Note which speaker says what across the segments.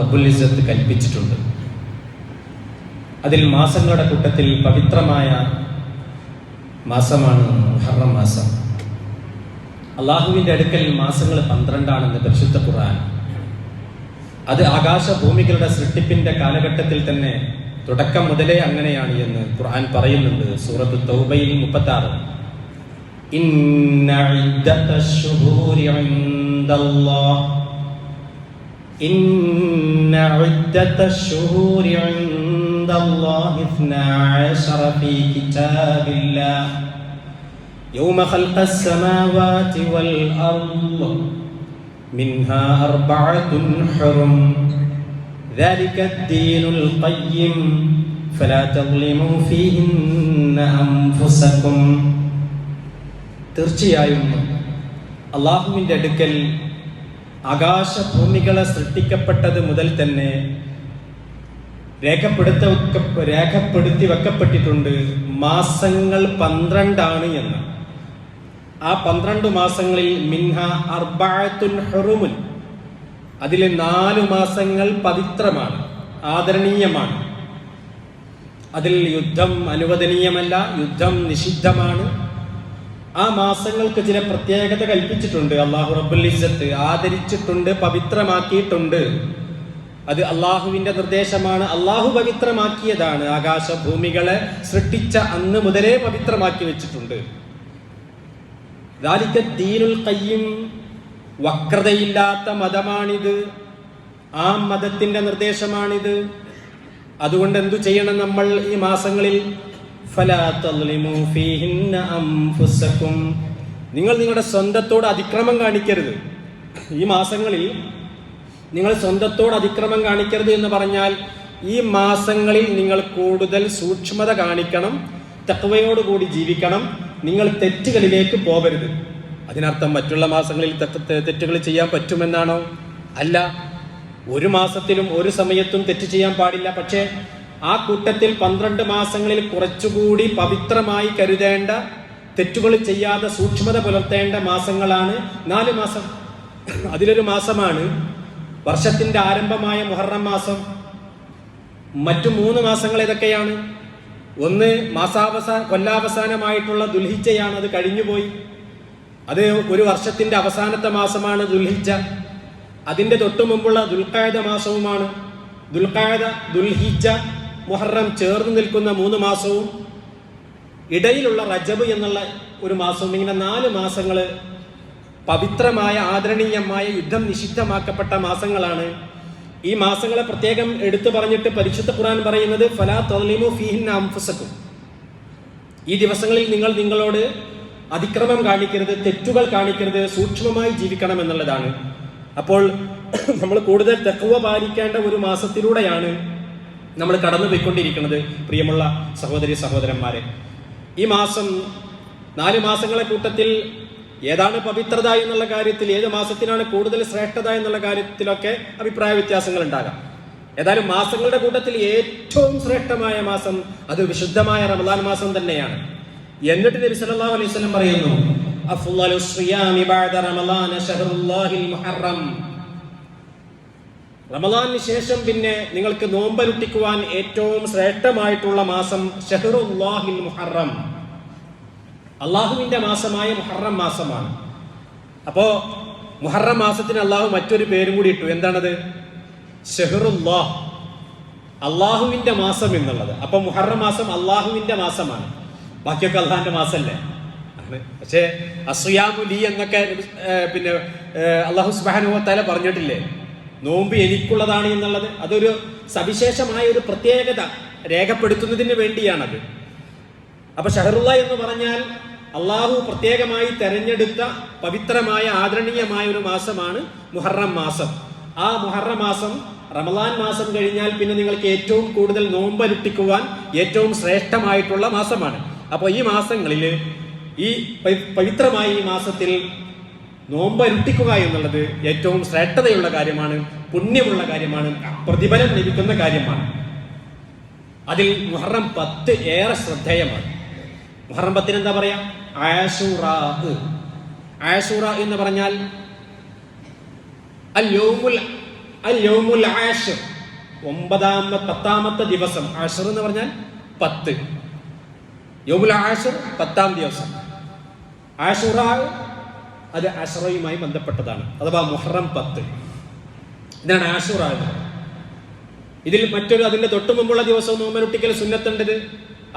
Speaker 1: റബ്ബുൽ ഇസ്സത്ത് കൽപ്പിച്ചിട്ടുണ്ട്. അതിൽ മാസങ്ങളുടെ കൂട്ടത്തിൽ പവിത്രമായ മാസമാണ് മുഹറം മാസം. അള്ളാഹുവിന്റെ അടുക്കൽ മാസങ്ങൾ 12 പരിശുദ്ധ ഖുർആൻ. അത് ആകാശഭൂമികളുടെ സൃഷ്ടിപ്പിന്റെ കാലഘട്ടത്തിൽ തന്നെ തുടക്കം മുതലേ അങ്ങനെയാണ് എന്ന് ഖുർആൻ പറയുന്നുണ്ട്. സൂറത്ത് തൗബയിൽ 36 ഇന്ന ഇദ്ദത്തശ്ശുഹൂരി ഇൻദല്ലാഹ് ഇന്ന ഇദ്ദത്തശ്ശുഹൂരി ഇൻദല്ലാഹി 12 ഫീ കിതാബില്ലാഹ് യൗമ ഖൽഖസ് സമാവാതി വൽ അർള് മിൻഹാ അർബഅത്തുൻ ഹുറും ذلك الدين القيم فلا تظلموا فيهن أنفسكم. തീർച്ചയായും അള്ളാഹുവിന്റെ അടുക്കൽ ആകാശഭൂമികളെ സൃഷ്ടിക്കപ്പെട്ടത് മുതൽ തന്നെ രേഖപ്പെടുത്തി വെക്കപ്പെട്ടിട്ടുണ്ട് മാസങ്ങൾ 12 എന്ന്. ആ 12 മാസങ്ങളിൽ മിൻഹ അർബഅത്തുൻ ഹുറുമുൻ, അതിലെ 4 മാസങ്ങൾ പവിത്രമാണ്, ആദരണീയമാണ്. അതിൽ യുദ്ധം അനുവദനീയമല്ല, യുദ്ധം നിഷിദ്ധമാണ്. ആ മാസങ്ങൾക്ക് ചില പ്രത്യേകത കൽപ്പിച്ചിട്ടുണ്ട്. അള്ളാഹു റബ്ബുൽ ഇസ്സത്ത് ആദരിച്ചിട്ടുണ്ട്, പവിത്രമാക്കിയിട്ടുണ്ട്. അത് അള്ളാഹുവിന്റെ നിർദ്ദേശമാണ്. അള്ളാഹു പവിത്രമാക്കിയതാണ്. ആകാശഭൂമികളെ സൃഷ്ടിച്ച അന്ന് മുതലേ പവിത്രമാക്കി വെച്ചിട്ടുണ്ട്. ദാലിക ദീനുൽ ഖയ്യിം, വക്രതയില്ലാത്ത മതമാണിത്. ആ മതത്തിന്റെ നിർദ്ദേശമാണിത്. അതുകൊണ്ട് എന്തു ചെയ്യണം നമ്മൾ ഈ മാസങ്ങളിൽ? ഫലാ തദ്ലിമൂ ഫീഹിന്ന അൻഫുസകും, നിങ്ങൾ നിങ്ങളുടെ സ്വന്തത്തോട് അതിക്രമം കാണിക്കരുത്. ഈ മാസങ്ങളിൽ നിങ്ങൾ സ്വന്തത്തോട് അതിക്രമം കാണിക്കരുത് എന്ന് പറഞ്ഞാൽ ഈ മാസങ്ങളിൽ നിങ്ങൾ കൂടുതൽ സൂക്ഷ്മത കാണിക്കണം, തഖ്വയോടുകൂടി ജീവിക്കണം. നിങ്ങൾ തെറ്റുകളിലേക്ക് പോകരുത്. അതിനർത്ഥം മറ്റുള്ള മാസങ്ങളിൽ തെറ്റുകൾ ചെയ്യാൻ പറ്റുമെന്നാണോ? അല്ല. ഒരു മാസത്തിലും ഒരു സമയത്തും തെറ്റ് ചെയ്യാൻ പാടില്ല. പക്ഷേ ആ കൂട്ടത്തിൽ 12 മാസങ്ങളിൽ കുറച്ചുകൂടി പവിത്രമായി കരുതേണ്ട, തെറ്റുകൾ ചെയ്യാതെ സൂക്ഷ്മത പുലർത്തേണ്ട മാസങ്ങളാണ് 4 മാസം. അതിലൊരു മാസമാണ് വർഷത്തിന്റെ ആരംഭമായ മുഹറം മാസം. മറ്റു 3 മാസങ്ങൾ ഏതൊക്കെയാണ്? ഒന്ന് കൊല്ലാവസാനമായിട്ടുള്ള ദുൽഹിജ്ജയാണ്. അത് കഴിഞ്ഞുപോയി. അത് ഒരു വർഷത്തിന്റെ അവസാനത്തെ മാസമാണ് ദുൽഹിജ്ജ. അതിന്റെ തൊട്ടു മുമ്പുള്ള ദുൽഖഅദ മാസവുമാണ്. ദുൽഖഅദ, ദുൽഹിജ്ജ, മുഹറം ചേർന്ന് നിൽക്കുന്ന 3 മാസവും ഇടയിലുള്ള റജബ് എന്നുള്ള ഒരു മാസവും, ഇങ്ങനെ 4 മാസങ്ങള് പവിത്രമായ, ആദരണീയമായ, യുദ്ധം നിഷിദ്ധമാക്കപ്പെട്ട മാസങ്ങളാണ്. ഈ മാസങ്ങളെ പ്രത്യേകം എടുത്തു പറഞ്ഞിട്ട് പരിശുദ്ധ ഖുർആൻ പറയുന്നത് ഫലാ തദ്ലിമൂ ഫീഹിന്ന അൻഫുസകും, ഈ ദിവസങ്ങളിൽ നിങ്ങൾ നിങ്ങളോട് അതിക്രമം കാണിക്കരുത്, തെറ്റുകൾ കാണിക്കരുത്, സൂക്ഷ്മമായി ജീവിക്കണം എന്നുള്ളതാണ്. അപ്പോൾ നമ്മൾ കൂടുതൽ തഖ്വ പാലിക്കേണ്ട ഒരു മാസത്തിലൂടെയാണ് നമ്മൾ കടന്നു പോയിക്കൊണ്ടിരിക്കുന്നത്. പ്രിയമുള്ള സഹോദരി സഹോദരന്മാരെ, ഈ മാസം 4 മാസങ്ങളെ കൂട്ടത്തിൽ ഏതാണ് പവിത്രത എന്നുള്ള കാര്യത്തിൽ, ഏത് മാസത്തിനാണ് കൂടുതൽ ശ്രേഷ്ഠത എന്നുള്ള കാര്യത്തിലൊക്കെ അഭിപ്രായ വ്യത്യാസങ്ങൾ ഉണ്ടാകാം. ഏതായാലും മാസങ്ങളുടെ കൂട്ടത്തിൽ ഏറ്റവും ശ്രേഷ്ഠമായ മാസം അത് വിശുദ്ധമായ റമദാൻ മാസം തന്നെയാണ്. എന്നിട്ട് നബി സല്ലല്ലാഹു അലൈഹി വസല്ലം പറയുന്നു, അഫ്ളലു സിയാമി ബഅദ റമളാന ശഹ്റുല്ലാഹിൽ മുഹറം, റമളാനിന് ശേഷം പിന്നെ നിങ്ങൾക്ക് നോമ്പനുഷ്ഠിക്കുവാൻ ഏറ്റവും ശ്രേഷ്ഠമായിട്ടുള്ള മാസം ശഹ്റുല്ലാഹിൽ മുഹറം, അള്ളാഹുവിന്റെ മാസമായ മുഹറം മാസമാണ്. അപ്പോ മുഹറം മാസത്തിന് അള്ളാഹു മറ്റൊരു പേരും കൂടി ഇട്ടു. എന്താണത്? ശഹ്റുല്ലാഹ്, അള്ളാഹുവിന്റെ മാസം എന്നുള്ളത്. അപ്പൊ മുഹറം മാസം അള്ളാഹുവിന്റെ മാസമാണ്. ബാക്കിയൊക്കെ അള്ളാഹിന്റെ മാസമല്ലേ? പക്ഷേ അസ്യാമു ലി എന്നൊക്കെ പിന്നെ അള്ളാഹു സുബ്ഹാനഹു വ തആല പറഞ്ഞിട്ടില്ലേ? നോമ്പ് എനിക്കുള്ളതാണ് എന്നുള്ളത്. അതൊരു സവിശേഷമായ ഒരു പ്രത്യേകത രേഖപ്പെടുത്തുന്നതിന് വേണ്ടിയാണത്. അപ്പൊ ഷഹറുള്ള എന്ന് പറഞ്ഞാൽ അള്ളാഹു പ്രത്യേകമായി തെരഞ്ഞെടുത്ത പവിത്രമായ, ആദരണീയമായ ഒരു മാസമാണ് മുഹറം മാസം. ആ മുഹറം മാസം, റമളാൻ മാസം കഴിഞ്ഞാൽ പിന്നെ നിങ്ങൾക്ക് ഏറ്റവും കൂടുതൽ നോമ്പനുഷ്ഠിക്കുവാൻ ഏറ്റവും ശ്രേഷ്ഠമായിട്ടുള്ള മാസമാണ്. അപ്പോൾ ഈ മാസങ്ങളിൽ, ഈ പവിത്രമായ ഈ മാസത്തിൽ നോമ്പനുഷ്ഠിക്കുക എന്നുള്ളത് ഏറ്റവും ശ്രേഷ്ഠതയുള്ള കാര്യമാണ്, പുണ്യമുള്ള കാര്യമാണ്, പ്രതിഫലം ലഭിക്കുന്ന കാര്യമാണ്. അതിൽ മുഹറം 10 ഏറെ ശ്രദ്ധേയമാണ്. മുഹറം 10 എന്താ പറയാ? ആശൂറാ. ആശൂറ എന്ന് പറഞ്ഞാൽ അൽ യൗമുൽ അൽ യൗമുൽ ആഷിർ, 10ാമത്തെ ദിവസം. ആഷിർ എന്ന് പറഞ്ഞാൽ 10. യൗമുൽ ആഷിർ 10ാം ദിവസം. ആഷുറ അത് അശ്റയുമായി ബന്ധപ്പെട്ടതാണ്, അഥവാ മുഹറം 10. ഇതാണ് ആഷുറ. ഇതിൽ മറ്റൊരു അതിന്റെ തൊട്ടു മുമ്പുള്ള ദിവസവും നോമ്പനുഷ്ഠിക്കൽ സുന്നത്തുണ്ടത്.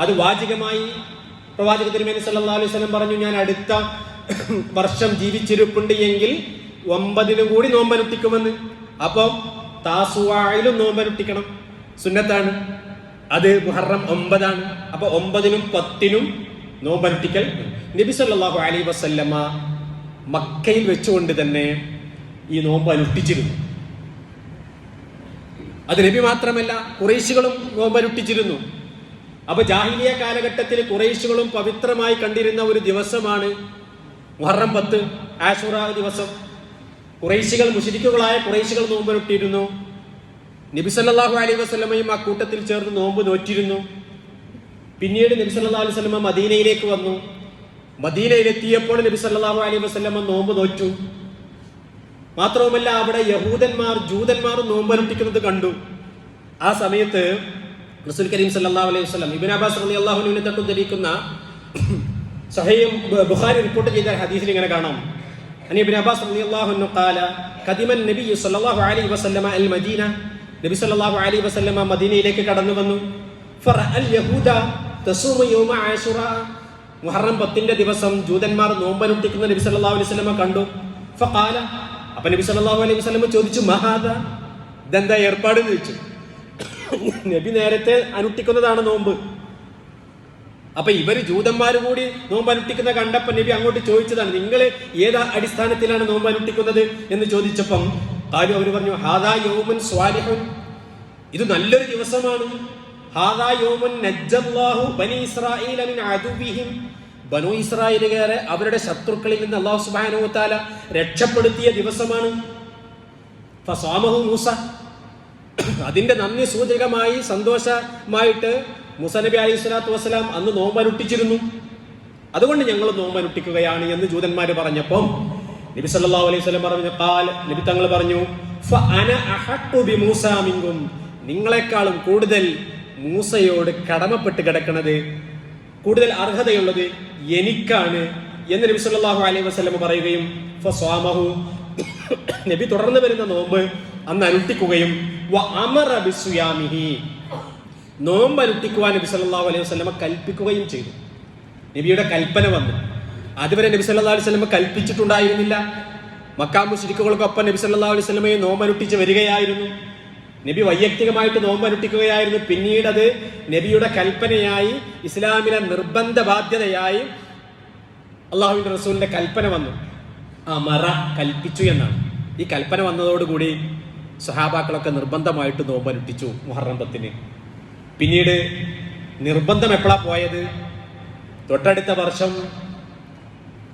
Speaker 1: അത് വാചികമായി പ്രവാചക തിരുമേനി സല്ലല്ലാഹു അലൈഹി വസല്ലം പറഞ്ഞു, ഞാൻ അടുത്ത വർഷം ജീവിച്ചിരിപ്പുണ്ട് എങ്കിൽ 9 കൂടി നോമ്പനുഷ്ഠിക്കുമെന്ന്. അപ്പം താസുആയിലും നോമ്പനുഷ്ഠിക്കണം, സുന്നത്താണ്. അത് മുഹറം 9 അപ്പൊ 9നും 10നും നോമ്പനുഷ്ഠിക്കൽ. നബി സല്ലല്ലാഹു അലൈഹി വസല്ലമ മക്കയിൽ വെച്ചുകൊണ്ട് തന്നെ ഈ നോമ്പ് അനുഷ്ഠിച്ചിരുന്നു. അത് നബി മാത്രമല്ല, ഖുറൈശികളും നോമ്പനുഷ്ഠിച്ചിരുന്നു. അപ്പൊ ജാഹിലിയ കാലഘട്ടത്തിൽ ഖുറൈശികളും പവിത്രമായി കണ്ടിരുന്ന ഒരു ദിവസമാണ് മുഹറം 10, ആഷുറ ദിവസം. ഖുറൈശികൾ, മുശ്രിക്കുകളായ ഖുറൈശികൾ നോമ്പനുഷ്ഠിയിരുന്നു. നബി സല്ലല്ലാഹു അലൈഹി വസല്ലമയും ആ കൂട്ടത്തിൽ ചേർന്ന് നോമ്പ് നോറ്റിരുന്നു. പിന്നീട് നബി സല്ലല്ലാഹു അലൈഹി വസല്ലമ മദീനയിലേക്ക് വന്നു. മദീനയിലെത്തിയപ്പോൾ നബി സല്ലല്ലാഹു അലൈഹി വസല്ലമ നോമ്പ് നോറ്റു. മാത്രവുമല്ല, അവിടെ യഹൂദന്മാർ, ജൂതന്മാർ നോമ്പനുഷ്ഠിക്കുന്നത് കണ്ടു. ആ സമയത്ത് റസൂൽ കരീം സല്ലല്ലാഹു അലൈഹി വസല്ലം ഇബ്നു അബ്ബാസ് റളിയല്ലാഹു അൻഹുവിനെ തൊട്ടുദ്ധരിക്കുന്ന സഹീഹ് ബുഖാരി റിപ്പോർട്ട് ചെയ്ത ഹദീസിൽ ഇങ്ങനെ കാണാം. അനി ഇബ്നു അബ്ബാസ് റളിയല്ലാഹു അൻഹു ഖാല ഖദിമൻ നബി സല്ലല്ലാഹു അലൈഹി വസല്ലമ അൽ മദീന, നബി സല്ലല്ലാഹു അലൈഹി വസല്ലമ മദീനയിലേക്ക് കടന്നു വന്നു. ഫറഅൽ യഹൂദ തസൂമു യൗമ ആശുറ, മുഹറം 10ന്റെ ദിവസം ജൂതന്മാർ നോമ്പനുഷ്ഠിക്കുന്ന നബി സല്ലല്ലാഹു അലൈഹി വസല്ലമ കണ്ടു. ഫഖാല, അപ്പൊ നബി സല്ലല്ലാഹു അലൈഹി വസല്ലമ ചോദിച്ചു, മഹാദ, ഇതെന്താ ഏർപ്പാട് എന്ന് ചോദിച്ചു. നബി നേരത്തെ അനുഷ്ഠിക്കുന്നതാണ് നോമ്പ്. അപ്പൊ ഇവര് ജൂതന്മാര് കൂടി നോമ്പ് അനുഷ്ഠിക്കുന്ന കണ്ടപ്പോ നബി അങ്ങോട്ട് ചോദിച്ചതാണ്, നിങ്ങൾ ഏത് അടിസ്ഥാനത്തിലാണ് നോമ്പ് അനുഷ്ഠിക്കുന്നത് എന്ന് ചോദിച്ചപ്പം കാര്യം അവർ പറഞ്ഞു, ഹാദാ യൗമുൻ സ്വാലിഹുൻ, ഇത് നല്ലൊരു ദിവസമാണ്. ഹാദാ യൗമുൻ നജ്ജല്ലാഹു ബനി ഇസ്രായീല മിൻ അദുവിഹിം, ബനു ഇസ്രായേലുകാരെ അവരുടെ ശത്രുക്കളിൽ നിന്ന് അല്ലാഹു സുബ്ഹാനഹു വ തആല രക്ഷപ്പെടുത്തിയ ദിവസമാണ്. ഫസാമഹു മൂസ, അതിന്റെ നന്ദി സൂചകമായി, സന്തോഷമായിട്ട് മൂസ നബി അലൈഹി സ്വലാത്തു വസ്സലാം അന്ന് നോമ്പനുഷ്ഠിച്ചിരുന്നു. അതുകൊണ്ട് ഞങ്ങൾ നോമ്പനുഷ്ഠിക്കുകയാണ് എന്ന് ജൂതന്മാര് പറഞ്ഞപ്പം നബി സല്ലല്ലാഹു അലൈഹി വസല്ലം പറഞ്ഞു, നബി തങ്ങൾ പറഞ്ഞു, ഫഅന അഹഖു ബിമൂസാ മിൻകും, നിങ്ങളെക്കാളും കൂടുതൽ മൂസയോട് കടമപ്പെട്ട് കിടക്കുന്നത്, കൂടുതൽ അർഹതയുള്ളത് എനിക്കാണ് എന്ന് നബി സല്ലല്ലാഹു അലൈഹി വസല്ലം പറയുകയും ഫസ്വാമഹു, നബി തുടർന്ന് വരുന്ന നോമ്പ് അന്ന് അനുഷ്ഠിക്കുകയും വഅമറ ബിസ്വിയാമിഹി, നോമ്പ് അനുഷ്ഠിക്കുവാൻ നബി സല്ലല്ലാഹു അലൈഹി വസല്ലം കൽപ്പിക്കുകയും ചെയ്തു. നബിയുടെ കൽപ്പന വന്നു. അതുവരെ നബി സല്ലല്ലാഹു അലൈഹി വസല്ലം കൽപ്പിച്ചിട്ടുണ്ടായിരുന്നില്ല. മക്കാ മുശ്രിക്കുകൾക്കൊപ്പം നബി സല്ലല്ലാഹു അലൈഹി വസല്ലമയെ നോമ്പ് അനുഷ്ഠിച്ച് വരികയായിരുന്നു. നബി വൈയക്തികമായിട്ട് നോമ്പ് അനുഷ്ഠിക്കുകയായിരുന്നു. പിന്നീട് അത് നബിയുടെ കൽപ്പനയായി, ഇസ്ലാമിലെ നിർബന്ധ ബാധ്യതയായി അള്ളാഹുവിന്റെ റസൂലിന്റെ കൽപ്പന വന്നു. അമറ, കൽപ്പിച്ചു എന്നാണ്. ഈ കൽപ്പന വന്നതോടുകൂടി സഹാബാക്കളൊക്കെ നിർബന്ധമായിട്ട് നോമ്പ് അനുഷ്ഠിച്ചു മുഹറം 10. പിന്നീട് നിർബന്ധം എപ്പോഴാ പോയത്? തൊട്ടടുത്ത വർഷം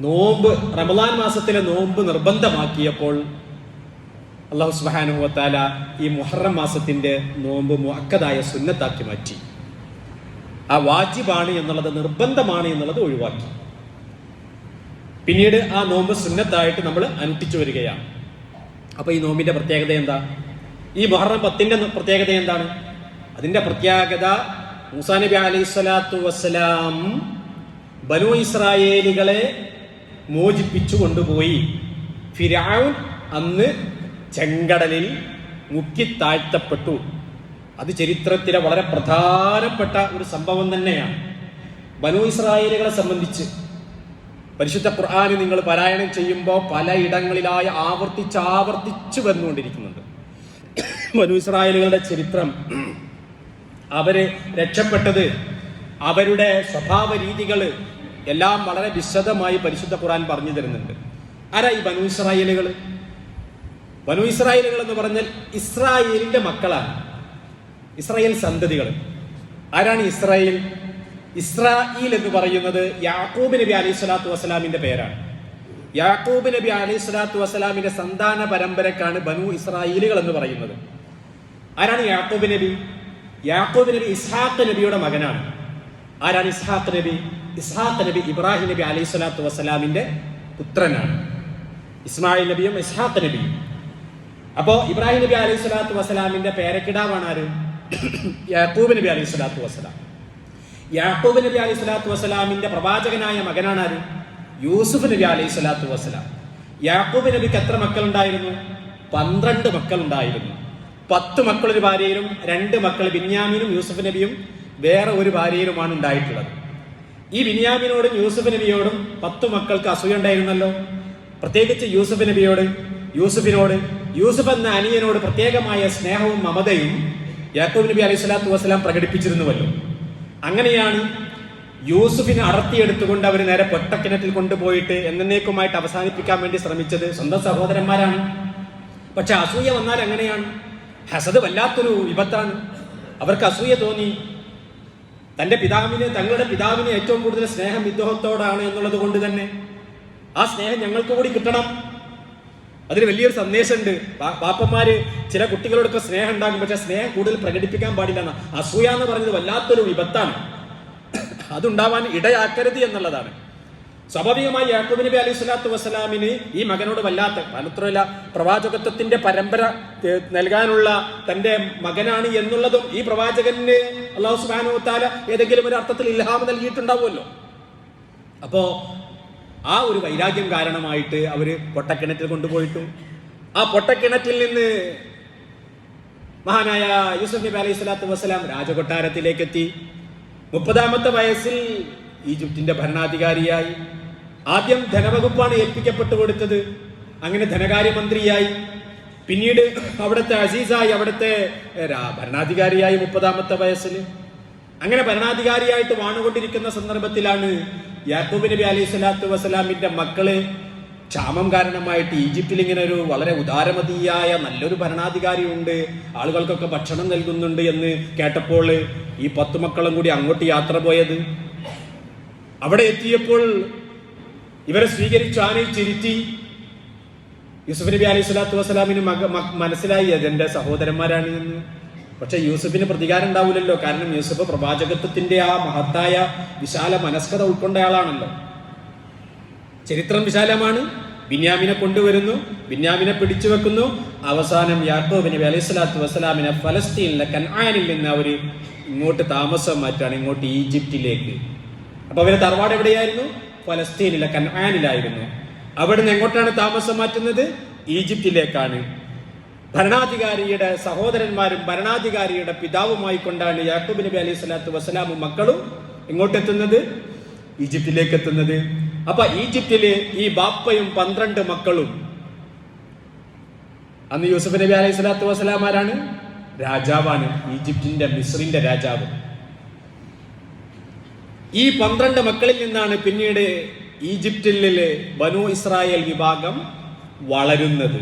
Speaker 1: നോമ്പ്, റമളാൻ മാസത്തിലെ നോമ്പ് നിർബന്ധമാക്കിയപ്പോൾ അല്ലാഹു സുബ്ഹാനഹു വ തആല ഈ മുഹറം മാസത്തിന്റെ നോമ്പ് മുഅക്കദായ സുന്നത്താക്കി മാറ്റി. ആ വാജിബാണ് എന്നുള്ളത്, നിർബന്ധമാണ് എന്നുള്ളത് ഒഴിവാക്കി. പിന്നീട് ആ നോമ്പ് സുന്നത്തായിട്ട് നമ്മൾ അനുഷ്ഠിച്ചു വരികയാണ്. അപ്പൊ ഈ നോമ്പിന്റെ പ്രത്യേകത എന്താ? ഈ മുഹറം 10ന്റെ പ്രത്യേകത എന്താണ്? അതിന്റെ പ്രത്യേകത, മൂസാ നബി അലൈഹി സ്വലാത്തു വസ്സലാം ബനു ഇസ്രായേലികളെ മോചിപ്പിച്ചു കൊണ്ടുപോയി. ഫിർഔൻ അന്ന് ചെങ്കടലിൽ മുക്കി താഴ്ത്തപ്പെട്ടു. അത് ചരിത്രത്തിലെ വളരെ പ്രധാനപ്പെട്ട ഒരു സംഭവം തന്നെയാണ്. ബനു ഇസ്രായേലുകളെ സംബന്ധിച്ച് പരിശുദ്ധ ഖുർആൻ നിങ്ങൾ പാരായണം ചെയ്യുമ്പോൾ പലയിടങ്ങളിലായി ആവർത്തിച്ച് വന്നുകൊണ്ടിരിക്കുന്നുണ്ട്. ബനു ഇസ്രായേലുകളുടെ ചരിത്രം, അവര് രക്ഷപ്പെട്ടത്, അവരുടെ സ്വഭാവ രീതികൾ എല്ലാം വളരെ വിശദമായി പരിശുദ്ധ ഖുർആൻ പറഞ്ഞു തരുന്നുണ്ട്. ആരാ ഈ ബനു ഇസ്രായേലുകൾ? ബനു ഇസ്രായേലുകൾ എന്ന് പറഞ്ഞാൽ ഇസ്രായേലിന്റെ മക്കളാണ്, ഇസ്രായേൽ സന്തതികൾ. ആരാണ് ഇസ്രായേൽ? ഇസ്രായേൽ എന്ന് പറയുന്നത് യാക്കൂബ് നബി അലൈഹി സ്വലാത്തു വസ്സലാമിന്റെ പേരാണ്. യാക്കൂബ് നബി അലൈഹി സ്വലാത്തു വസ്സലാമിന്റെ സന്താന പരമ്പരക്കാണ് ബനു ഇസ്രായേലുകൾ എന്ന് പറയുന്നത്. ആരാണ് യാക്കൂബ് നബി? യാക്കൂബ് നബി ഇസ്ഹാഖ് നബിയുടെ മകനാണ്. ആരാണ് ഇസ്ഹാഖ് നബി? ഇസ്ഹാഖ് നബി ഇബ്രാഹിം നബി അലൈഹി സ്വലാത്തു വസ്സലാമിന്റെ പുത്രനാണ്. ഇസ്മായിൽ നബിയും ഇസ്ഹാഖ് നബിയും. അപ്പോ ഇബ്രാഹിം നബി അലൈഹി സ്വലാത്തു വസ്സലാമിന്റെ പേരക്കിടാവാണ് ആര്? യാക്കൂബ് നബി അലൈഹി സ്വലാത്തു വസ്സലാം. യാക്കൂബ് നബി അലൈഹി സ്വലാത്തു വസ്സലാമിന്റെ പ്രവാചകനായ മകനാണ് ആര്? യൂസുഫ് നബി അലൈഹി സ്വലാത്തു വസ്സലാം. യാക്കൂബ് നബിക്ക് എത്ര മക്കളുണ്ടായിരുന്നു? 12 മക്കളുണ്ടായിരുന്നു. 10 മക്കളൊരു ഭാര്യയിലും 2 മക്കൾ ബിന്യാമീനും യൂസുഫ് നബിയും വേറെ ഒരു ഭാര്യയിലുമാണ് ഉണ്ടായിട്ടുള്ളത്. ഈ ബിന്യാമിനോടും യൂസുഫ് നബിയോടും 10 മക്കൾക്ക് അസൂയ ഉണ്ടായിരുന്നല്ലോ. പ്രത്യേകിച്ച് യൂസുഫിനോട് യൂസുഫ് എന്ന അനിയനോട് പ്രത്യേകമായ സ്നേഹവും മമതയും യാക്കൂബ് നബി അലൈഹി സ്വലാത്തു വസ്സലാം പ്രകടിപ്പിച്ചിരുന്നുവല്ലോ. അങ്ങനെയാണ് യൂസുഫിനെ അടർത്തിയെടുത്തുകൊണ്ട് അവർ നേരെ പൊട്ടക്കിണറ്റിൽ കൊണ്ടുപോയിട്ട് എന്നേക്കുമായിട്ട് അവസാനിപ്പിക്കാൻ വേണ്ടി ശ്രമിച്ചത്. സ്വന്തം സഹോദരന്മാരാണ്. പക്ഷെ അസൂയ വന്നാൽ എങ്ങനെയാണ്? ഹസദ് വല്ലാത്തൊരു വിപത്താണ്. അവർക്ക് അസൂയ തോന്നി. തങ്ങളുടെ പിതാവിന് ഏറ്റവും കൂടുതൽ സ്നേഹം ഇദ്ദേഹത്തോടാണ് എന്നുള്ളത് കൊണ്ട് തന്നെ ആ സ്നേഹം ഞങ്ങൾക്ക് കൂടി കിട്ടണം. അതിന് വലിയൊരു സന്ദേശമുണ്ട്. പാപ്പന്മാര് ചില കുട്ടികളോടൊക്കെ സ്നേഹം ഉണ്ടാകും, പക്ഷെ സ്നേഹം കൂടുതൽ പ്രകടിപ്പിക്കാൻ പാടില്ല. അസൂയ എന്ന് പറയുന്നത് വല്ലാത്തൊരു വിപത്താണ്. അതുണ്ടാവാൻ ഇടയാക്കരുത് എന്നുള്ളതാണ്. സ്വാഭാവികമായി യാക്കൂബ് നബി അലൈഹി സ്വലാത്തു വസ്സലാമിന് ഈ മകനോട് വല്ലാത്ത, മാത്രമല്ല പ്രവാചകത്വത്തിന്റെ പരമ്പര നൽകാനുള്ള തന്റെ മകനാണ് എന്നുള്ളതും ഈ പ്രവാചകന് അല്ലാഹു സുബ്ഹാനഹു വ തആല ഏതെങ്കിലും ഒരു അർത്ഥത്തിൽ ഇൽഹാം നൽകിയിട്ടുണ്ടാവുമല്ലോ. അപ്പോ ആ ഒരു വൈരാഗ്യം കാരണമായിട്ട് അവര് പൊട്ടക്കിണറ്റിൽ കൊണ്ടുപോയിട്ടു. ആ പൊട്ടക്കിണറ്റിൽ നിന്ന് മഹാനായ യൂസുഫ് നബി അലൈഹി സ്വലാത്തു വസ്സലാം രാജകൊട്ടാരത്തിലേക്ക് എത്തി. 30-ാമത്തെ വയസ്സിൽ ഈജിപ്തിന്റെ ഭരണാധികാരിയായി. ആദ്യം ധനവകുപ്പാണ് ഏൽപ്പിക്കപ്പെട്ടു കൊടുത്തത്. അങ്ങനെ ധനകാര്യമന്ത്രിയായി, പിന്നീട് അവിടുത്തെ അസീസായി, അവിടുത്തെ ഭരണാധികാരിയായി 30-ാമത്തെ വയസ്സിൽ. അങ്ങനെ ഭരണാധികാരിയായിട്ട് വാണുകൊണ്ടിരിക്കുന്ന സന്ദർഭത്തിലാണ് യാക്കൂബ് നബി അലൈഹി സ്വലാത്തു വസ്സലാമിന്റെ മക്കള് ക്ഷാമം കാരണമായിട്ട് ഈജിപ്തിൽ ഇങ്ങനെ ഒരു വളരെ ഉദാരമതിയായ നല്ലൊരു ഭരണാധികാരി ഉണ്ട്, ആളുകൾക്കൊക്കെ ഭക്ഷണം നൽകുന്നുണ്ട് എന്ന് കേട്ടപ്പോൾ ഈ 10 മക്കളും കൂടി അങ്ങോട്ട് യാത്ര പോയത്. അവിടെ എത്തിയപ്പോൾ ഇവരെ സ്വീകരിച്ചു, ആനയിച്ചിരുത്തി. യൂസുഫ് നബി അലൈഹി സ്വലാത്തു വസ്സലാമിന് മനസ്സിലായി അതെന്റെ സഹോദരന്മാരാണ് എന്ന്. പക്ഷെ യൂസുഫിന് പ്രതികാരം ഉണ്ടാവില്ലല്ലോ. കാരണം യൂസുഫ് പ്രവാചകത്വത്തിന്റെ ആ മഹത്തായ വിശാല മനസ്കത ഉൾക്കൊണ്ടയാളാണല്ലോ. ചരിത്രം വിശാലമാണ്. ബിന്യാമിനെ കൊണ്ടുവരുന്നു, ബിന്യാമിനെ പിടിച്ചു വെക്കുന്നു. അവസാനം യാക്കൂബ് നബി അലൈഹി സ്വലാത്തു വസ്സലാമിനെ ഫലസ്തീനിലെ കൻആനിൽ നിന്ന് അവര് ഇങ്ങോട്ട് താമസം മാറ്റാണ്, ഇങ്ങോട്ട് ഈജിപ്തിലേക്ക്. അപ്പൊ അവരെ തറവാട് എവിടെയായിരുന്നു? ഫലസ്തീനിലെ കൻആനിലായിരുന്നു. അവിടുന്ന് എങ്ങോട്ടാണ് താമസം മാറ്റുന്നത്? ഈജിപ്തിലേക്കാണ്. ഭരണാധികാരിയുടെ സഹോദരന്മാരും ഭരണാധികാരിയുടെ പിതാവുമായി കൊണ്ടാണ് യാക്കൂബ് നബി അലൈഹി സ്വലാത്തു വസ്സലാമും മക്കളും ഇങ്ങോട്ടെത്തുന്നത്, ഈജിപ്തിലേക്ക് എത്തുന്നത്. അപ്പൊ ഈജിപ്തില് ഈ ബാപ്പയും 12 മക്കളും. അന്ന് യൂസുഫ് നബി അലൈഹി സ്വലാത്തു വസ്സലാമാരാണ് രാജാവാണ്, ഈജിപ്തിന്റെ മിസ്രിന്റെ രാജാവ്. ഈ 12 മക്കളിൽ നിന്നാണ് പിന്നീട് ഈജിപ്തിലെ ബനു ഇസ്രായേൽ വിഭാഗം വളരുന്നത്.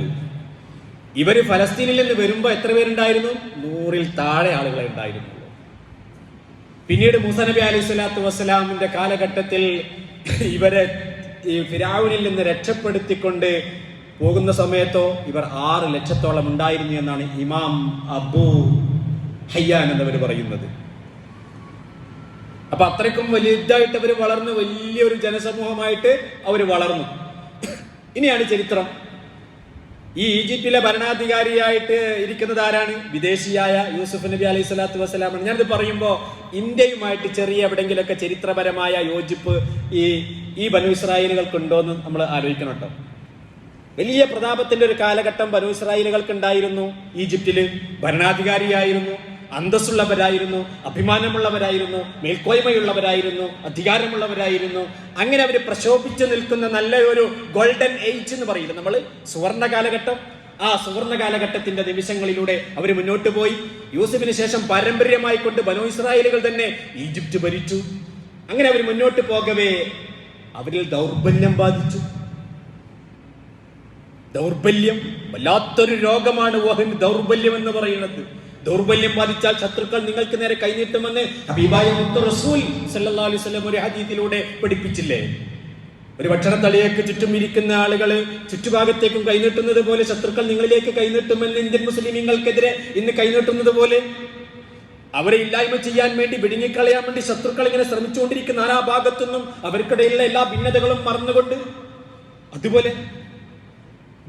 Speaker 1: ഇവര് ഫലസ്തീനിൽ നിന്ന് വരുമ്പോ എത്ര പേരുണ്ടായിരുന്നു? 100-ൽ താഴെ ആളുകളെ ഉണ്ടായിരുന്നുള്ളൂ. പിന്നീട് മൂസാ നബി അലൈഹി സ്വലാത്തു വസ്സലാമിന്റെ കാലഘട്ടത്തിൽ ഇവരെ ഈ ഫിർഔനിൽ നിന്ന് രക്ഷപ്പെടുത്തിക്കൊണ്ട് പോകുന്ന സമയത്തോ ഇവർ 6 ലക്ഷത്തോളം ഉണ്ടായിരുന്നു എന്നാണ് ഇമാം അബൂ ഹയ്യാൻ എന്നവർ പറയുന്നത്. അപ്പൊ അത്രയ്ക്കും വലുതായിട്ട് അവർ വളർന്നു, വലിയൊരു ജനസമൂഹമായിട്ട് അവർ വളർന്നു. ഇനിയാണ് ചരിത്രം. ഈ ഈജിപ്തിലെ ഭരണാധികാരിയായിട്ട് ഇരിക്കുന്നത് ആരാണ്? വിദേശിയായ യൂസുഫ് നബി അലൈഹി സ്വലാത്തു വസ്സലാമാണ്. ഞാനിത് പറയുമ്പോൾ ഇന്ത്യയുമായിട്ട് ചെറിയ എവിടെയെങ്കിലുമൊക്കെ ചരിത്രപരമായ യോജിപ്പ് ഈ ബനു ഇസ്രായേലുകൾക്ക് ഉണ്ടോ എന്ന് നമ്മൾ ആലോചിക്കണം കേട്ടോ. വലിയ പ്രതാപത്തിന്റെ ഒരു കാലഘട്ടം ബനു ഇസ്രായേലുകൾക്ക് ഉണ്ടായിരുന്നു. ഈജിപ്തില് ഭരണാധികാരിയായിരുന്നു, അന്തസ്സുള്ളവരായിരുന്നു, അഭിമാനമുള്ളവരായിരുന്നു, മേൽക്കോയ്മയുള്ളവരായിരുന്നു, അധികാരമുള്ളവരായിരുന്നു. അങ്ങനെ അവർ പ്രശോഭിച്ചു നിൽക്കുന്ന നല്ല ഒരു ഗോൾഡൻ ഏജ് എന്ന് പറയില്ല നമ്മൾ, സുവർണ കാലഘട്ടം. ആ സുവർണ കാലഘട്ടത്തിന്റെ നിമിഷങ്ങളിലൂടെ അവർ മുന്നോട്ട് പോയി. യൂസുഫിന് ശേഷം പാരമ്പര്യമായി കൊണ്ട് ബനു ഇസ്രായേലുകൾ തന്നെ ഈജിപ്ത് ഭരിച്ചു. അങ്ങനെ അവർ മുന്നോട്ട് പോകവേ അവരിൽ ദൗർബല്യം ബാധിച്ചു. ദൗർബല്യം വല്ലാത്തൊരു രോഗമാണ് ദൗർബല്യം എന്ന് പറയുന്നത്. ദൗർബല്യം ബാധിച്ചാൽ ശത്രുക്കൾ നിങ്ങൾക്ക് നേരെ കൈനീട്ടുമെന്ന് ഹബീബായ മുത്ത് റസൂൽ സല്ലല്ലാഹു അലൈഹി വസല്ലം ഒരു ഹദീസിലൂടെ പഠിപ്പിച്ചില്ലേ? ഒരു ഭക്ഷണത്തളിയേക്ക് ചുറ്റും ഇരിക്കുന്ന ആളുകൾ ചുറ്റുഭാഗത്തേക്കും കൈനീട്ടുന്നത് പോലെ ശത്രുക്കൾ നിങ്ങളിലേക്ക് കൈനീട്ടുമെന്ന് ഇന്ത്യൻ മുസ്ലിമീങ്ങൾക്കെതിരെ ഇന്ന് കൈനീട്ടുന്നത് പോലെ അവരെ ഇല്ലായ്മ ചെയ്യാൻ വേണ്ടി വിഴുങ്ങിക്കളയാൻ വേണ്ടി ശത്രുക്കൾ ഇങ്ങനെ ശ്രമിച്ചുകൊണ്ടിരിക്കുന്ന നാനാ ഭാഗത്തുനിന്നും അവർക്കിടയിലുള്ള എല്ലാ ഭിന്നതകളും മറന്നുകൊണ്ട് അതുപോലെ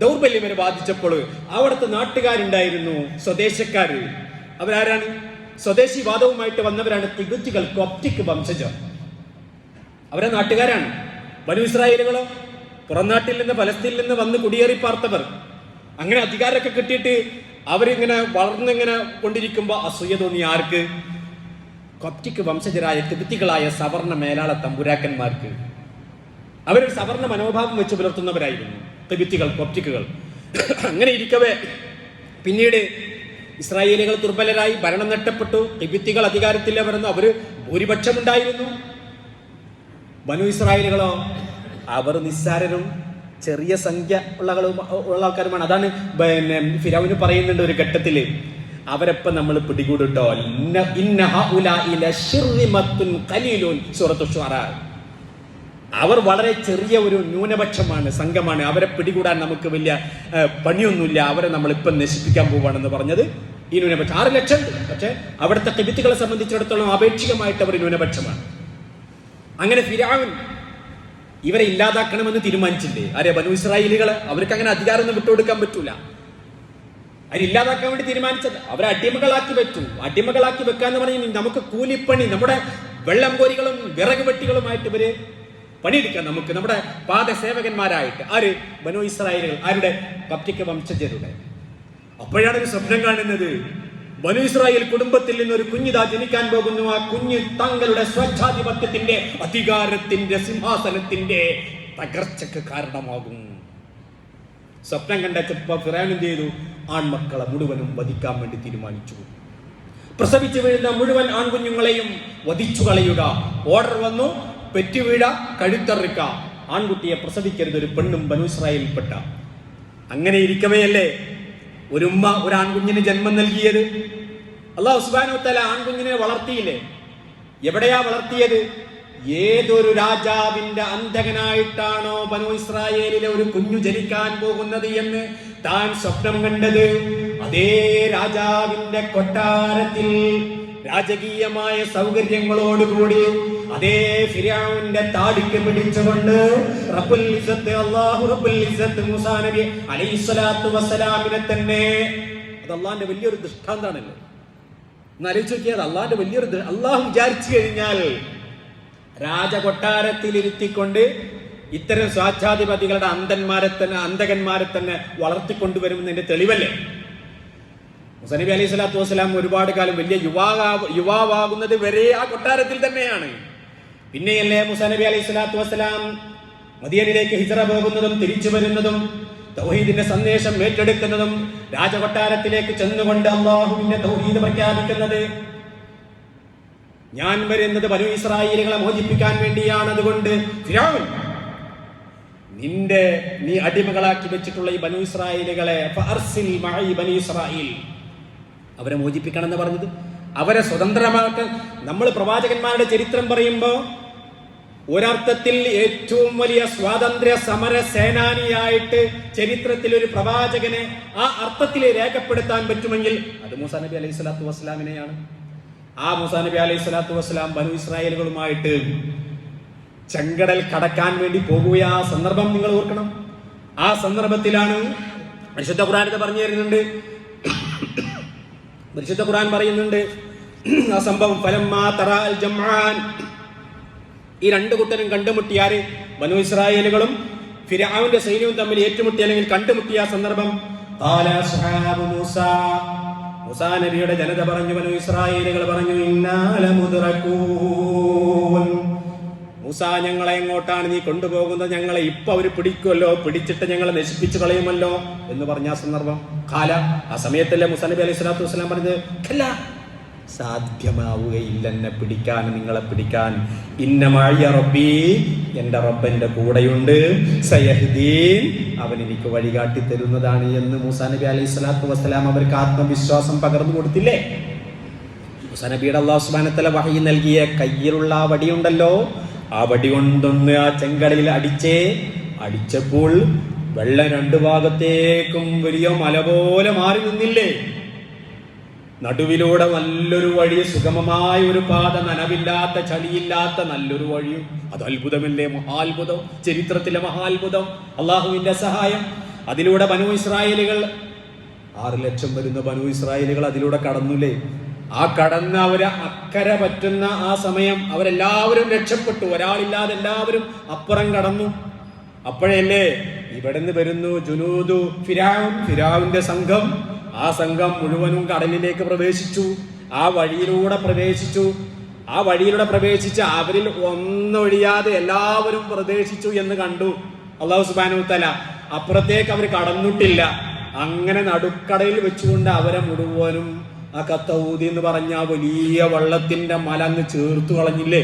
Speaker 1: ദൗർബല്യം വരെ ബാധിച്ചപ്പോൾ അവിടുത്തെ നാട്ടുകാരുണ്ടായിരുന്നു, സ്വദേശക്കാര്. അവരാരാണ്? സ്വദേശി വാദവുമായിട്ട് വന്നവരാണ് തിബറ്റികൾ, കോപ്റ്റിക് വംശജർ. അവരെ നാട്ടുകാരാണ്. ബനൂ ഇസ്രായേലുകളോ പുറം നാട്ടിൽ നിന്ന്, ഫലസ്തീനിൽ നിന്ന് വന്ന് കുടിയേറി പാർത്തവർ. അങ്ങനെ അധികാരമൊക്കെ കിട്ടിയിട്ട് അവരിങ്ങനെ വളർന്നിങ്ങനെ കൊണ്ടിരിക്കുമ്പോ അസൂയ തോന്നി ആർക്ക്? കോപ്റ്റിക് വംശജരായ തിബറ്റികളായ സവർണ മേലാള തമ്പുരാക്കന്മാർക്ക്. അവരൊരു സവർണ മനോഭാവം വെച്ച് പുലർത്തുന്നവരായിരുന്നു തിബറ്റികൾ, കോപ്റ്റിക്കുകൾ. അങ്ങനെ ഇരിക്കവേ പിന്നീട് ഇസ്രായേലികൾ ദുർബലരായി, ഭരണം നഷ്ടപ്പെട്ടു, തിബറ്റികൾ അധികാരത്തിൽ വരുന്നു. അവര് ഭൂരിപക്ഷമുണ്ടായിരുന്നു. ബനൂ ഇസ്രായേലുകളോ അവർ നിസ്സാരരും ചെറിയ സംഖ്യ ഉള്ള ആൾക്കാരുമാണ്. അതാണ് ഫിറഔന് പറയുന്നുണ്ട് ഒരു ഘട്ടത്തില്, അവരെപ്പ നമ്മൾ പിടികൂടിട്ടോ, സൂറത്തുൽ ശുആറ. അവർ വളരെ ചെറിയ ഒരു ന്യൂനപക്ഷമാണ്, സംഘമാണ്. അവരെ പിടികൂടാൻ നമുക്ക് വലിയ പണിയൊന്നുമില്ല, അവരെ നമ്മൾ ഇപ്പം നശിപ്പിക്കാൻ പോവാണെന്ന് പറഞ്ഞത് ഈ ന്യൂനപക്ഷം. 6 ലക്ഷം ഉണ്ട്. പക്ഷെ അവിടുത്തെ തിബറ്റുകളെ സംബന്ധിച്ചിടത്തോളം ആപേക്ഷികമായിട്ട് അവർ ന്യൂനപക്ഷമാണ്. അങ്ങനെ ഫിറഔൻ ഇവരെ ഇല്ലാതാക്കണമെന്ന് തീരുമാനിച്ചില്ലേ? ആരെ? ബനൂ ഇസ്രായേലികളെ. അവർക്ക് അങ്ങനെ അധികാരമൊന്നും വിട്ടുകൊടുക്കാൻ പറ്റൂല. അവരില്ലാതാക്കാൻ വേണ്ടി തീരുമാനിച്ചത്. അവരെ അടിമകളാക്കി വെച്ചു. അടിമകളാക്കി വെക്കാന്ന് പറഞ്ഞ് നമുക്ക് കൂലിപ്പണി, നമ്മുടെ വെള്ളം കോരികളും വിറക് വെട്ടികളുമായിട്ട് ഇവര് പണിയെടുക്കാൻ നമുക്ക്, നമ്മുടെ പാദസേവകന്മാരായിട്ട്. ആര്? ബനൂ ഇസ്രായേലുകൾ. ആരുടെ? കോപ്റ്റിക് വംശജരുടെ. അപ്പോഴാണ് ഒരു സ്വപ്നം കാണുന്നത്. ബനൂ ഇസ്രായേൽ കുടുംബത്തിൽ നിന്നൊരു കുഞ്ഞിതാ ജനിക്കാൻ പോകുന്നു. ആ കുഞ്ഞ് തങ്ങളുടെ സ്വച്ഛാധിപത്യത്തിന്റെ, അധികാരത്തിന്റെ, സിംഹാസനത്തിന്റെ തകർച്ചക്ക് കാരണമാകും. സ്വപ്നം കണ്ടപ്പോ ഫിറഔൻ എന്ത് ചെയ്തു? ആൺമക്കളെ മുഴുവനും വധിക്കാൻ വേണ്ടി തീരുമാനിച്ചു. പ്രസവിച്ചു വീഴുന്ന മുഴുവൻ ആൺകുഞ്ഞുങ്ങളെയും വധിച്ചു കളയുക. ഓർഡർ വന്നു, പെറ്റുവീഴ, കഴുത്തറുക്ക. ആൺകുട്ടിയെ പ്രസവിക്കരുത്, ഒരു പെണ്ണും ബനൂ ഇസ്രായേലിൽപ്പെട്ട. അങ്ങനെ ഇരിക്കവെയല്ലേ ഒരു ഉമ്മ ഒരു ആൺകുഞ്ഞിന് ജന്മം നൽകിയത്? അല്ലാഹു സുബ്ഹാനഹു വ തആല ആൺകുഞ്ഞിനെ വളർത്തിയില്ലേ? എവിടെയാ വളർത്തിയത്? ഏതൊരു രാജാവിന്റെ അന്തകനായിട്ടാണോ ബനൂ ഇസ്രായേലിലെ ഒരു കുഞ്ഞു ജനിക്കാൻ പോകുന്നത് എന്ന് താൻ സ്വപ്നം കണ്ടത്, അതേ രാജാവിന്റെ കൊട്ടാരത്തിൽ രാജകീയമായ സൗകര്യങ്ങളോടുകൂടി അതേ ഫിറഔന്റെ താടിക്ക് പിടിച്ചുകൊണ്ട് റബ്ബുൽ ഇസ്സത്ത്, അല്ലാഹു റബ്ബുൽ ഇസ്സത്ത് മൂസാ നബി അലൈഹിസ്സലാത്തു വസ്സലാമിനെ തന്നെ. അത് അള്ളാന്റെ വലിയൊരു ദൃഷ്ടാന്താണല്ലോ. ഒന്ന് ആലോചിച്ച് നോക്കിയാൽ അള്ളാന്റെ വലിയൊരു, അള്ളാഹു വിചാരിച്ചു കഴിഞ്ഞാൽ രാജകൊട്ടാരത്തിൽ ഇരുത്തിക്കൊണ്ട് ഇത്തരം സ്വാച്ഛാധിപതികളുടെ അന്തകന്മാരെ തന്നെ വളർത്തിക്കൊണ്ടുവരുമെന്നതിന്റെ തെളിവല്ലേ? മൂസാ നബി അലൈഹി സ്വലാത്തു വസ്സലാം ഒരുപാട് കാലം വലിയ യുവാവാകുന്നത് വരെ ആ കൊട്ടാരത്തിൽ തന്നെയാണ്. പിന്നെയല്ലേ മൂസാ നബി അലൈഹി സ്വലാത്തു വസ്സലാം മദിയനിലേക്ക് ഹിജ്റ പോകുന്നതും തിരിച്ചു വരുന്നതും തൗഹീദിന്റെ സന്ദേശം ഏറ്റെടുക്കുന്നതും രാജകൊട്ടാരത്തിലേക്ക് ചെന്നുകൊണ്ട് അല്ലാഹുവിന്റെ തൗഹീദ് പ്രഖ്യാപിക്കുന്നത്. ഞാൻ വരുന്നത് ബനൂ ഇസ്രായേലുകളെ മോചിപ്പിക്കാൻ വേണ്ടിയാണ്. അതുകൊണ്ട് ഫിറഔൻ, നീ അടിമകളാക്കി വെച്ചിട്ടുള്ള ഈ ബനൂ ഇസ്രായേലുകളെ ഫഅർസിൽ മഅഇ ബനീ ഇസ്രായേൽ, അവരെ മോചിപ്പിക്കണം എന്ന് പറഞ്ഞത്, അവരെ സ്വതന്ത്രമാക്കാൻ. നമ്മൾ പ്രവാചകന്മാരുടെ ചരിത്രം പറയുമ്പോൾ ഒരർത്ഥത്തിൽ ഏറ്റവും വലിയ സ്വാതന്ത്ര്യ സമര സേനാനിയായിട്ട് ചരിത്രത്തിൽ ഒരു പ്രവാചകനെ ആ അർത്ഥത്തിൽ രേഖപ്പെടുത്താൻ പറ്റുമെങ്കിൽ അത് മൂസാ നബി അലൈഹി സ്വലാത്തു വസ്സലാമിനെയാണ്. ആ മൂസാ നബി അലൈഹി സ്വലാത്തു വസ്സലാം ബനൂ ഇസ്രായേലുകളുമായിട്ട് ചെങ്കടൽ കടക്കാൻ വേണ്ടി പോകുക. ആ സന്ദർഭം നിങ്ങൾ ഓർക്കണം. ആ സന്ദർഭത്തിലാണ് പരിശുദ്ധ ഖുർആൻ പറഞ്ഞു തരുന്നുണ്ട്. പരിശുദ്ധ ഖുർആൻ പറയുന്നുണ്ട് ആ സംഭവം. ഫലമ്മാ തറഅൽ ജംആൻ, ഈ രണ്ടു കൂട്ടരും കണ്ടുമുട്ടിയാര്? ബനൂ ഇസ്രായേലുകളും ഫിർഔന്റെ സൈന്യവും തമ്മിൽ ഏറ്റുമുട്ടി അല്ലെങ്കിൽ കണ്ടുമുട്ടിയ സന്ദർഭം. ഖാല അസ്ഹാബു മൂസാ, മൂസാ നബിയുടെ ജനത പറഞ്ഞു, ബനൂ ഇസ്രായേലുകൾ പറഞ്ഞു, ഇന്നാ ലമുദ്റകൂൻ, മൂസാ ഞങ്ങളെ എങ്ങോട്ടാണ് നീ കൊണ്ടുപോകുന്നത്? ഞങ്ങളെ ഇപ്പൊ അവര് പിടിക്കുമല്ലോ, പിടിച്ചിട്ട് ഞങ്ങളെ നശിപ്പിച്ചു കളയുമല്ലോ എന്ന് പറഞ്ഞ ആ സന്ദർഭം. ഖാല, ആ സമയത്തല്ലേ മൂസാ നബി അലൈഹി സ്വലാത്തു വസ്സലാം പറഞ്ഞത്, ഖല്ല, സാധ്യമാവുകയില്ല എന്നെ പിടിക്കാൻ, നിങ്ങളെ പിടിക്കാൻ. ഇന്ന മഅഇയ റബ്ബി, എന്റെ റബ്ബന്റെ കൂടെയുണ്ട്, സയഹ്ദീൻ, അവൻ എനിക്ക് വഴികാട്ടി തരുന്നതാണ് എന്ന് മൂസാ നബി അലൈഹി സ്വലാത്തു വസ്സലാം അവർക്ക് ആത്മവിശ്വാസം പകർന്നു കൊടുത്തില്ലേ? മൂസാ നബിയുടെ അല്ലാഹു സുബ്ഹാനഹു വ തആല വഹയി നൽകിയ കയ്യിലുള്ള ആ വടിയുണ്ടല്ലോ, ആ വടി കൊണ്ടൊന്ന് ആ ചെങ്കടലിൽ അടിച്ചപ്പോൾ വെള്ളം രണ്ടു ഭാഗത്തേക്കും വലിയ മല പോലെ മാറി നിന്നില്ലേ? നടുവിലൂടെ നല്ലൊരു വഴി, സുഗമമായ ഒരു പാത, നനവില്ലാത്ത ചളിയില്ലാത്ത നല്ലൊരു വഴിയും. അത് അത്ഭുതമല്ലേ? മഹാത്ഭുതം, ചരിത്രത്തിലെ മഹാത്ഭുതം, അള്ളാഹുവിന്റെ സഹായം. അതിലൂടെ ബനൂ ഇസ്രായേലുകൾ 6 ലക്ഷം വരുന്ന ബനൂ ഇസ്രായേലുകൾ അതിലൂടെ കടന്നുല്ലേ. ആ കടന്ന് അവര് അക്കരെ പറ്റുന്ന ആ സമയം അവരെല്ലാവരും രക്ഷപ്പെട്ടു. ഒരാളില്ലാതെ എല്ലാവരും അപ്പുറം കടന്നു. അപ്പോഴല്ലേ ഇവിടുന്ന് വരുന്നു ജുനൂദു ഫിർഔന്റെ സംഘം. ആ സംഘം മുഴുവനും കടലിലേക്ക് പ്രവേശിച്ചു. ആ വഴിയിലൂടെ പ്രവേശിച്ച് അവരിൽ ഒന്നൊഴിയാതെ എല്ലാവരും പ്രവേശിച്ചു എന്ന് കണ്ടു അല്ലാഹു സുബ്ഹാനഹു വ തആല. അപ്പുറത്തേക്ക് അവർ കടന്നിട്ടില്ല. അങ്ങനെ നടുക്കടയിൽ വെച്ചുകൊണ്ട് അവരെ മുഴുവനും ആ കത്തഊദി എന്ന് പറഞ്ഞ വലിയ വള്ളത്തിന്റെ മല അങ്ങ് ചേർത്തു കളഞ്ഞില്ലേ.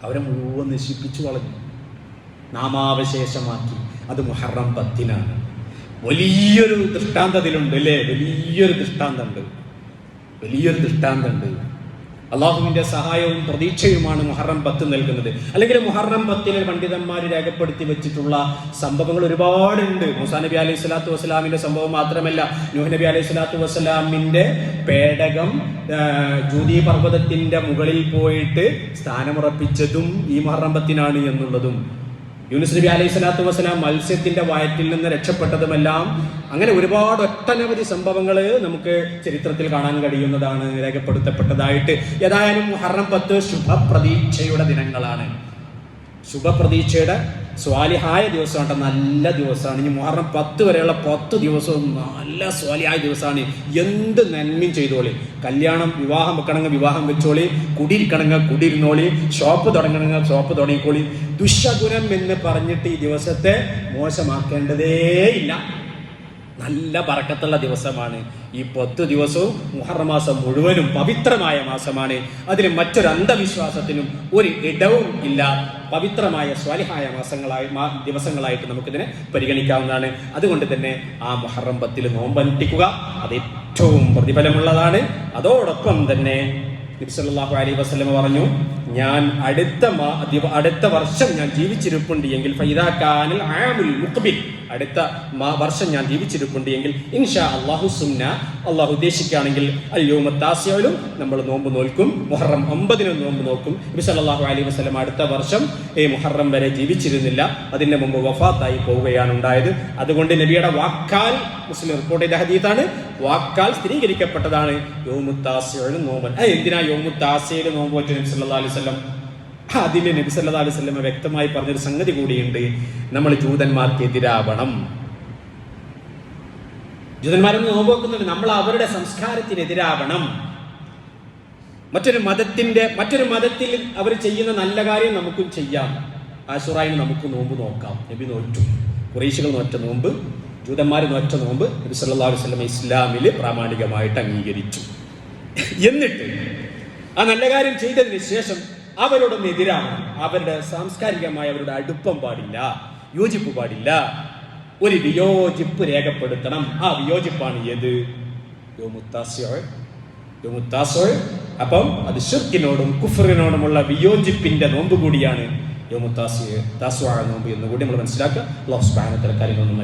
Speaker 1: അവരെ മുഴുവൻ നശിപ്പിച്ചു കളഞ്ഞു, നാമാവശേഷമാക്കി. അത് മുഹറം 10-നാണ്. വലിയൊരു ദൃഷ്ടാന്തത്തിലുണ്ട് അല്ലേ, വലിയൊരു ദൃഷ്ടാന്തമുണ്ട്. അള്ളാഹുവിന്റെ സഹായവും പ്രതീക്ഷയുമാണ് മുഹറം 10 നൽകുന്നത്. അല്ലെങ്കിൽ മുഹറം 10 പണ്ഡിതന്മാർ രേഖപ്പെടുത്തി വെച്ചിട്ടുള്ള സംഭവങ്ങൾ ഒരുപാടുണ്ട്. മൂസാ നബി അലൈഹി സ്വലാത്തു വസ്സലാമിന്റെ സംഭവം മാത്രമല്ല, നൂഹ് നബി അലൈഹി സ്വലാത്തു വസ്സലാമിന്റെ പേടകം ജൂദി പർവ്വതത്തിന്റെ മുകളിൽ പോയിട്ട് സ്ഥാനമുറപ്പിച്ചതും ഈ മുഹറം 10-നാണ് എന്നുള്ളതും, യൂനുസ് നബി അലൈഹി സ്വലാത്തു വസ്സലാം മത്സ്യത്തിന്റെ വയറ്റിൽ നിന്ന് രക്ഷപ്പെട്ടതുമെല്ലാം, അങ്ങനെ ഒരുപാട് ഒട്ടനവധി സംഭവങ്ങൾ നമുക്ക് ചരിത്രത്തിൽ കാണാൻ കഴിയുന്നതാണ്, രേഖപ്പെടുത്തപ്പെട്ടതായിട്ട്. ഏതായാലും മുഹറം 10 ശുഭപ്രതീക്ഷയുടെ ദിനങ്ങളാണ്. ശുഭപ്രതീക്ഷയുടെ സ്വാലിഹായ ദിവസമാണ്, നല്ല ദിവസമാണ്. ഇനി മുഹറം 10 വരെയുള്ള 10 ദിവസവും നല്ല സ്വാലിഹായ ദിവസമാണ്. എന്ത് നന്മയും ചെയ്തോളി. കല്യാണം വിവാഹം വെക്കണമെങ്കിൽ വിവാഹം വെച്ചോളി, കുടിയിരിക്കണമെങ്കിൽ കുടിയിരുന്നോളി, ഷോപ്പ് തുടങ്ങണമെങ്കിൽ ഷോപ്പ് തുടങ്ങിക്കോളി. ദുശകുനം എന്ന് പറഞ്ഞിട്ട് ഈ ദിവസത്തെ മോശമാക്കേണ്ടതേ ഇല്ല. നല്ല ബറക്കത്തുള്ള ദിവസമാണ് ഈ 10 ദിവസവും. മുഹറം മാസം മുഴുവനും പവിത്രമായ മാസമാണ്. അതിന് മറ്റൊരു അന്ധവിശ്വാസത്തിനും ഒരു ഇടവും ഇല്ല. പവിത്രമായ സ്വാലിഹായ ദിവസങ്ങളായിട്ട് നമുക്കിതിനെ പരിഗണിക്കാവുന്നതാണ്. അതുകൊണ്ട് തന്നെ ആ മുഹറം 10 നോമ്പനുഷ്ഠിക്കുക, അത് ഏറ്റവും പ്രതിഫലമുള്ളതാണ്. അതോടൊപ്പം തന്നെ നബി സല്ലല്ലാഹു അലൈഹി വസല്ലം പറഞ്ഞു, ഞാൻ അടുത്ത വർഷം ഞാൻ ജീവിച്ചിരിപ്പുണ്ട് എങ്കിൽ ഫൈദാ കാനൽ ആമുൽ മുഖ്ബിൽ, അടുത്ത വർഷം ഞാൻ ജീവിച്ചിരിപ്പുണ്ട് എങ്കിൽ ഇൻഷാ അല്ലാഹു സുന്ന, അള്ളാഹു ഉദ്ദേശിക്കുകയാണെങ്കിൽ അൽയൗമ താസിഅലും നമ്മൾ നോമ്പ് നോൽക്കും, മുഹറം 9 നോമ്പ് നോക്കും. നബി സല്ലല്ലാഹു അലൈഹി വസല്ലം അടുത്ത വർഷം മുഹറം വരെ ജീവിച്ചിരുന്നില്ല. അതിന്റെ മുമ്പ് വഫാത്തായി പോവുകയാണ് ഉണ്ടായത്. അതുകൊണ്ട് നബിയുടെ വാക്കാൽ, മുസ്ലിം റിപ്പോർട്ട് ചെയ്ത ഹദീസാണ്, വാക്കാൽ സ്ഥിരീകരിക്കപ്പെട്ടതാണ് യൗമു താസിഅലും നോമ്പ്. എന്തിനാ യൗമു താസിഅയിൽ നോമ്പ് വെച്ച നബി സല്ലല്ലാഹു അലൈഹി വസല്ലം? അതിന് നബി സല്ലല്ലാഹു അലൈഹി വസല്ലം വ്യക്തമായി പറഞ്ഞൊരു സംഗതി കൂടിയുണ്ട്. നമ്മൾ ജൂതന്മാർക്ക് എതിരാവണം. ജൂതന്മാരൊന്നും നോമ്പ് വെക്കുന്നുണ്ട്, നമ്മൾ അവരുടെ സംസ്കാരത്തിനെതിരാവണം. മറ്റൊരു മതത്തിൽ അവർ ചെയ്യുന്ന നല്ല കാര്യം നമുക്കും ചെയ്യാം. ആശുറായിന് നമുക്ക് നോമ്പ് നോക്കാം. നബി നോറ്റു. ഖുറൈശികൾ നോറ്റ നോമ്പ്, ജൂതന്മാർ നോറ്റ നോമ്പ് നബി സല്ലല്ലാഹു അലൈഹി വസല്ലം ഇസ്ലാമിൽ പ്രാമാണികമായിട്ട് അംഗീകരിച്ചു. എന്നിട്ട് ആ നല്ല കാര്യം ചെയ്തതിന് ശേഷം അവരോടൊന്നും എതിരാവണം. അവരുടെ സാംസ്കാരികമായ അവരുടെ അടുപ്പം പാടില്ല, യോജിപ്പ് പാടില്ല. ഒരു വിയോജിപ്പ് രേഖപ്പെടുത്തണം. ആ വിയോജിപ്പാണ് ഏത്? യൗമുത്താസിഅ്. അപ്പം അത് ശിർക്കിനോടും കുഫ്റിനോടുമുള്ള വിയോജിപ്പിന്റെ നോമ്പ് കൂടിയാണ് യൗമുത്താസിഅ്, താസുആ നോമ്പ് എന്നുകൂടി നമ്മൾ മനസ്സിലാക്കുക. അല്ലാഹു സുബ്ഹാനഹു വ തആല കാര്യങ്ങളൊന്നും